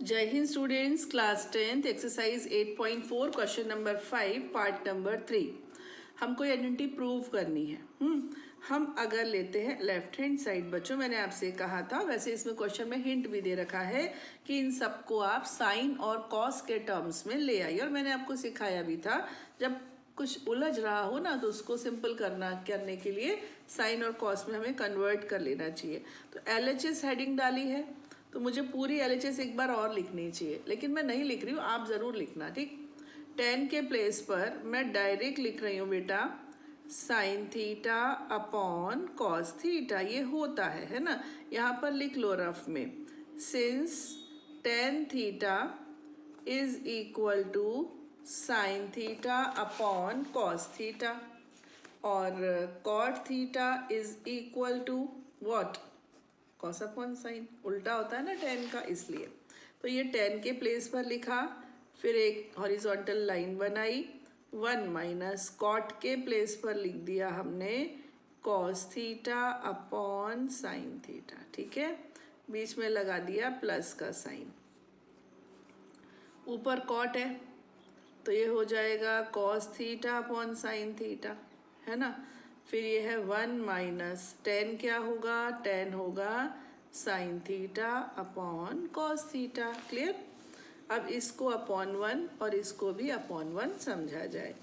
जय Hind students, class 10th exercise 8.4 question number 5 part number 3। हमको identity prove करनी है। हम अगर लेते हैं लेफ्ट हैंड साइड, बच्चों मैंने आपसे कहा था, वैसे इसमें क्वेश्चन में हिंट भी दे रखा है कि इन सबको आप साइन और कॉस के टर्म्स में ले आइए। और मैंने आपको सिखाया भी था, जब कुछ उलझ रहा हो ना तो उसको सिंपल करने के लिए साइन और कॉस में हमें कन्वर्ट कर लेना चाहिए। तो LHS हेडिंग डाली है तो मुझे पूरी LHS एक बार और लिखनी चाहिए, लेकिन मैं नहीं लिख रही हूँ, आप ज़रूर लिखना, ठीक। 10 के प्लेस पर मैं डायरेक्ट लिख रही हूँ बेटा sine theta upon cos theta. ये होता है ना, यहाँ पर लिख लो रफ में, since tan theta is equal to sine theta upon cos theta और cot theta is equal to what, cos upon sine. उल्टा होता है ना 10 का, इसलिए। तो ये 10 के प्लेस पर लिखा, फिर एक हॉरिजॉन्टल लाइन बनाई, 1 माइनस कॉट के प्लेस पर लिख दिया हमने cos theta upon sine theta, ठीक है। बीच में लगा दिया प्लस का साइन, ऊपर कॉट है तो ये हो जाएगा cos theta upon sine theta, है ना। फिर ये है 1 माइनस 10, क्या होगा, 10 होगा sine theta upon cos theta. Clear. अब इसको अपॉन 1 और इसको भी अपॉन 1 समझा जाए।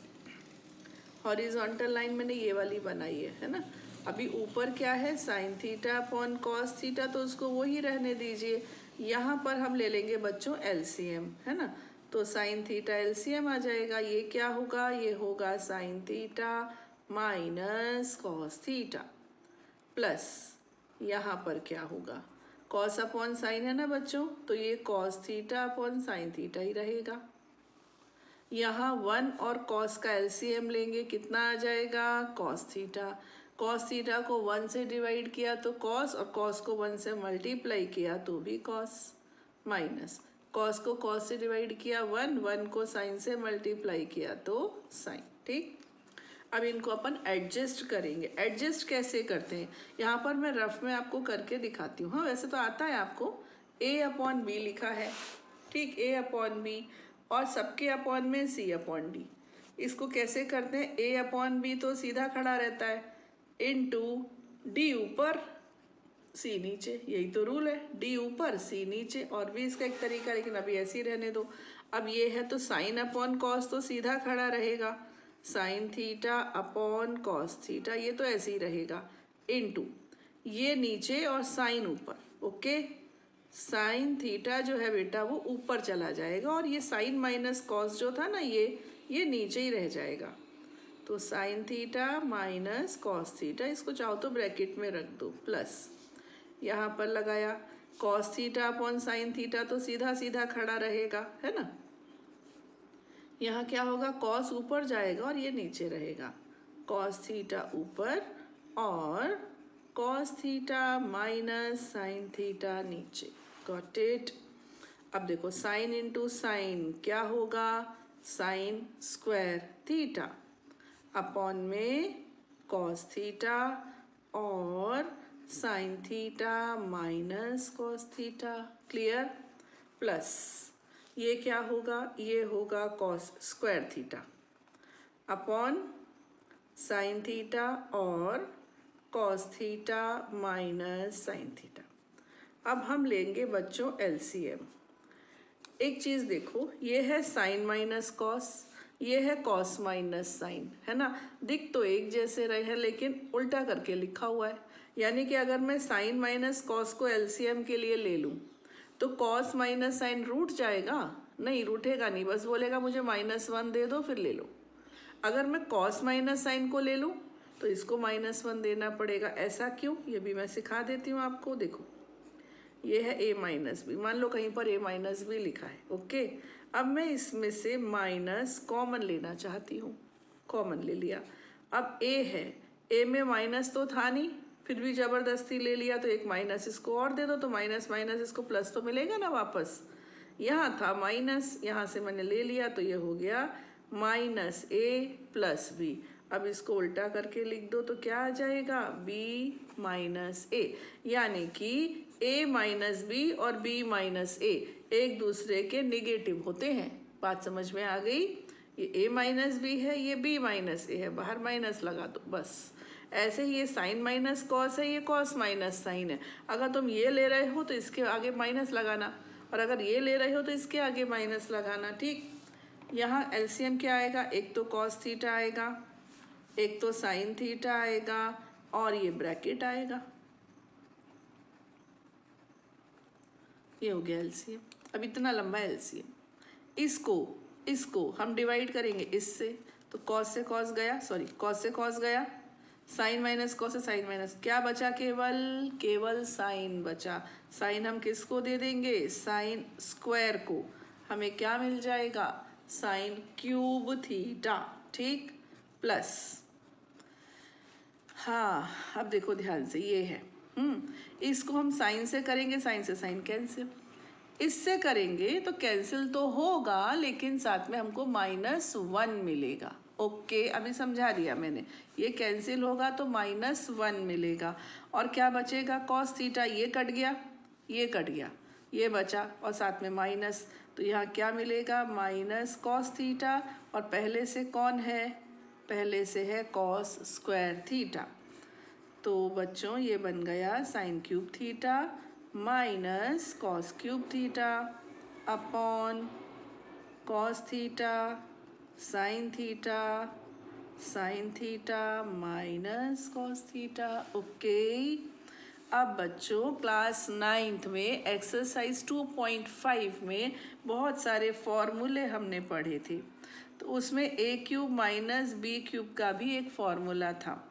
हॉरिजॉन्टल लाइन मैंने ये वाली बनाई है ना। अभी ऊपर क्या है, sine theta upon cos theta, तो उसको वही रहने दीजिए। यहाँ पर हम ले लेंगे बच्चों LCM, है ना। तो साइन थीटा LCM आ जाएगा। ये क्या होगा, ये होगा sign theta minus cos theta plus यहाँ पर क्या होगा, कॉस अपॉन साइन है ना बच्चों, तो ये cos theta upon sine theta ही रहेगा। यहाँ 1 और कॉस का LCM लेंगे, कितना आ जाएगा, कॉस थीटा। कॉस थीटा को 1 से डिवाइड किया तो कॉस, और कॉस को 1 से मल्टीप्लाई किया तो भी कॉस, माइनस कॉस को कॉस से डिवाइड किया 1 को साइन से मल्टीप्लाई किया तो साइन, ठीक। अब इनको अपन एडजस्ट करेंगे। एडजस्ट कैसे करते हैं, यहाँ पर मैं रफ में आपको करके दिखाती हूँ। हाँ, वैसे तो आता है आपको, A अपॉन बी लिखा है, ठीक, A अपॉन बी, और सबके अपॉन में C अपॉन डी। इसको कैसे करते हैं, A अपॉन बी तो सीधा खड़ा रहता है, इनटू D ऊपर C नीचे, यही तो रूल है, D ऊपर C नीचे। और भी इसका एक तरीका, लेकिन अभी ऐसे ही रहने दो। अब ये है तो साइन अपॉन कॉस तो सीधा खड़ा रहेगा, sine theta upon cos theta, ये तो ऐसे ही रहेगा, इनटू ये नीचे और साइन ऊपर। ओके, साइन थीटा जो है बेटा वो ऊपर चला जाएगा, और ये साइन माइनस कॉस जो था ना, ये नीचे ही रह जाएगा। तो sign theta minus cos theta, इसको चाहो तो ब्रैकेट में रख दो, प्लस यहाँ पर लगाया cos theta upon sine theta, तो सीधा सीधा खड़ा रहेगा, है ना। यहाँ क्या होगा, कॉस ऊपर जाएगा और ये नीचे रहेगा, कॉस थीटा ऊपर और cos theta minus sine theta नीचे। Got it. अब देखो साइन इंटू साइन क्या होगा, साइन स्क्वायर थीटा अपॉन में कॉस थीटा और sine theta minus cos theta. Clear. Plus ये क्या होगा, ये होगा cos square theta upon sine theta और cos theta minus sine theta. अब हम लेंगे बच्चों LCM। एक चीज़ देखो, ये है साइन माइनस कॉस, ये है कॉस माइनस साइन, है ना। दिख तो एक जैसे रहे हैं लेकिन उल्टा करके लिखा हुआ है। यानी कि अगर मैं साइन माइनस कॉस को LCM के लिए ले लूँ तो कॉस माइनस साइन रूट जाएगा, नहीं रूठेगा नहीं, बस बोलेगा मुझे -1 दे दो फिर ले लो। अगर मैं कॉस माइनस साइन को ले लूँ तो इसको -1 देना पड़ेगा। ऐसा क्यों, ये भी मैं सिखा देती हूँ आपको। देखो ये है A माइनस बी, मान लो कहीं पर A माइनस बी लिखा है, ओके। अब मैं इसमें से माइनस कॉमन लेना चाहती हूँ, कॉमन ले लिया। अब A है, A में माइनस तो था नहीं, फिर भी ज़बरदस्ती ले लिया, तो एक माइनस इसको और दे दो, तो माइनस माइनस इसको प्लस तो मिलेगा ना वापस। यहाँ था माइनस, यहाँ से मैंने ले लिया तो ये हो गया -A प्लस बी। अब इसको उल्टा करके लिख दो तो क्या आ जाएगा, B माइनस A, यानी कि a माइनस बी और b माइनस ए एक दूसरे के निगेटिव होते हैं। बात समझ में आ गई? ये a माइनस बी है, ये b माइनस ए है, बाहर माइनस लगा दो बस। ऐसे ही ये साइन माइनस कॉस है, ये कॉस माइनस साइन है। अगर तुम ये ले रहे हो तो इसके आगे माइनस लगाना, और अगर ये ले रहे हो तो इसके आगे माइनस लगाना। ठीक, यहाँ एलसीएम क्या आएगा? एक तो कॉस थीटा आएगा, एक तो साइन थीटा आएगा, और ये ब्रैकेट आएगा। ये हो गया एलसीएम। अब इतना लंबा एलसीएम, इसको हम डिवाइड करेंगे इससे, तो कॉस से कॉस गया, सॉरी कॉस से कॉस गया, साइन माइनस कॉस से साइन माइनस, क्या बचा? केवल साइन बचा। साइन हम किसको दे देंगे? साइन स्क्वायर को। हमें क्या मिल जाएगा? Sine cube theta. ठीक, प्लस, हाँ अब देखो ध्यान से, ये है इसको हम साइन से करेंगे, साइन से साइन कैंसिल, इससे करेंगे तो कैंसिल तो होगा लेकिन साथ में हमको -1 मिलेगा। ओके, अभी समझा दिया मैंने, ये कैंसिल होगा तो -1 मिलेगा। और क्या बचेगा? कॉस थीटा, ये कट गया, ये कट गया, ये बचा, और साथ में माइनस, तो यहाँ क्या मिलेगा? माइनस कॉस थीटा, और पहले से कौन है? पहले से है कॉस स्क्वायर थीटा। तो बच्चों ये बन गया sine cube theta minus cos cube theta upon cos theta sine theta minus cos theta. Okay, अब बच्चों क्लास 9th में एक्सरसाइज 2.5 में बहुत सारे फॉर्मूले हमने पढ़े थे, तो उसमें a cube minus B cube का भी एक फॉर्मूला था।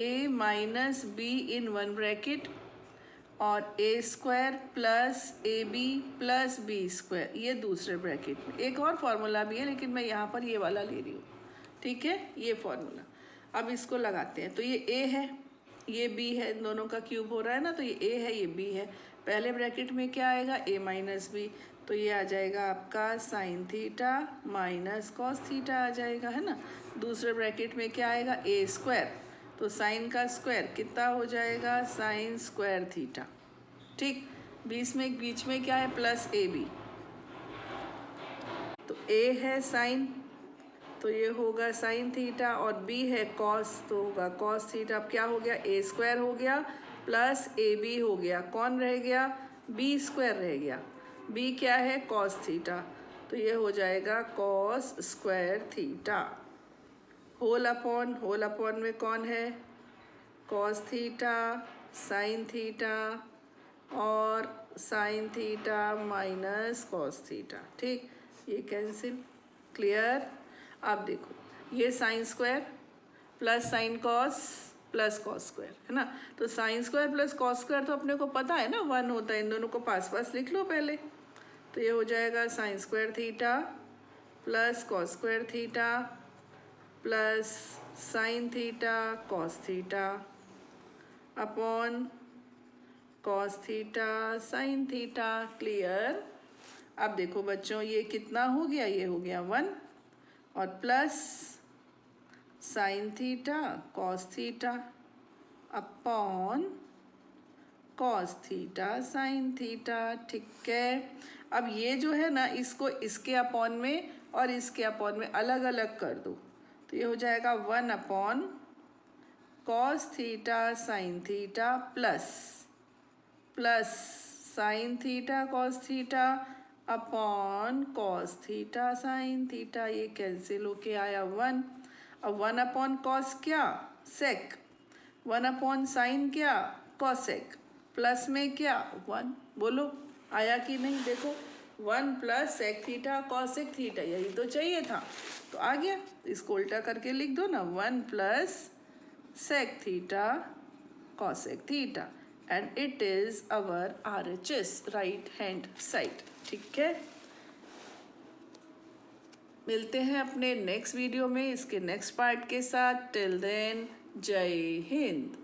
a minus B in one bracket और A square plus A B plus B square, ये दूसरे ब्रैकेट में। एक और फॉर्मूला भी है लेकिन मैं यहाँ पर ये वाला ले रही हूँ। ठीक है, ये फॉर्मूला। अब इसको लगाते हैं, तो ये ए है, ये बी है, इन दोनों का क्यूब हो रहा है ना, तो ये ए है, ये बी है। पहले ब्रैकेट में क्या आएगा? ए माइनस बी, तो ये आ जाएगा आपका sine theta minus cos theta आ जाएगा, है ना। दूसरे ब्रैकेट में क्या आएगा? ए स्क्वायर, तो साइन का स्क्वायर कितना हो जाएगा? Sine square theta. ठीक, बीच में क्या है? प्लस ए बी, तो ए है साइन, तो ये होगा साइन थीटा, और बी है कॉस, तो होगा कॉस थीटा। अब क्या हो गया? ए स्क्वायर हो गया प्लस ए बी हो गया, कौन रह गया? बी स्क्वायर रह गया। बी क्या है? कॉस थीटा, तो ये हो जाएगा cos square theta. Whole upon में कौन है? कॉस थीटा साइन थीटा और sine theta minus cos theta. ठीक, ये कैंसिल, क्लियर। अब देखो, ये sine square plus sine cos plus cos square, है ना। तो sine square plus cos square तो अपने को पता है ना, 1 होता है। इन दोनों को पास पास लिख लो पहले, तो ये हो जाएगा sine square theta plus cos square theta plus sine theta cos theta upon cos theta sine theta. Clear. अब देखो बच्चों, ये कितना हो गया? ये हो गया 1, और plus sine theta cos theta upon cos theta sine theta. ठीक है, अब ये जो है ना, इसको इसके अपॉन में और इसके अपॉन में अलग अलग कर दो, तो ये हो जाएगा 1 upon cos theta sine theta plus sine theta cos theta upon cos theta sine theta. ये कैंसिल होके आया 1। अब 1 अपॉन कॉस क्या? सेक। 1 अपॉन साइन क्या? कॉसेक। प्लस में क्या? 1। बोलो आया कि नहीं? देखो 1 plus sec theta cosec theta, यही तो चाहिए था, तो आ गया। इसको उल्टा करके लिख दो ना, 1 plus sec theta cosec theta and it is our RHS, right hand side। ठीक है, मिलते हैं अपने नेक्स्ट वीडियो में इसके नेक्स्ट पार्ट के साथ। टिल देन जय हिंद।